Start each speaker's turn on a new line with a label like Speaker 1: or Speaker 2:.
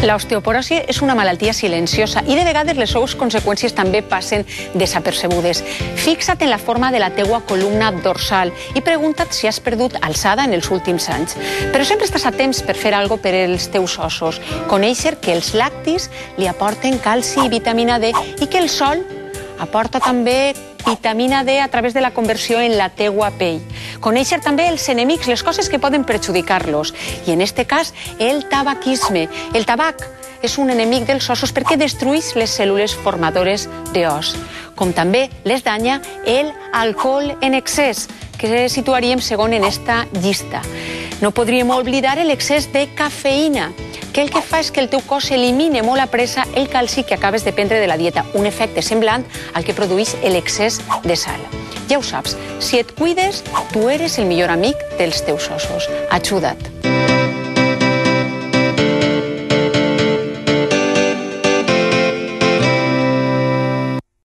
Speaker 1: L'osteoporosi és una malaltia silenciosa i de vegades les seves conseqüències també passen desapercebudes. Fixa't en la forma de la teua columna dorsal i pregunta't si has perdut alçada en els últims anys. Però sempre estàs a temps per fer alguna cosa per als teus ossos. Conèixer que els lactis li aporten calci i vitamina D i que el sol aporta també vitamina D a través de la conversió en la teua pell. Conèixer també els enemics, les coses que poden perjudicar-los. I en aquest cas, el tabaquisme. El tabac és un enemic dels ossos perquè destrueix les cèl·lules formadores d'os. Com també les danya l'alcohol en excés, que situaríem segon en esta llista. No podríem oblidar l'excés de cafeïna, que el que fa és que el teu cos elimine molt a pressa el calci que acabes de prendre de la dieta, un efecte semblant al que produeix l'excés de sal. Ja ho saps, si et cuides, tu eres el millor amic dels teus ossos. Ajuda't.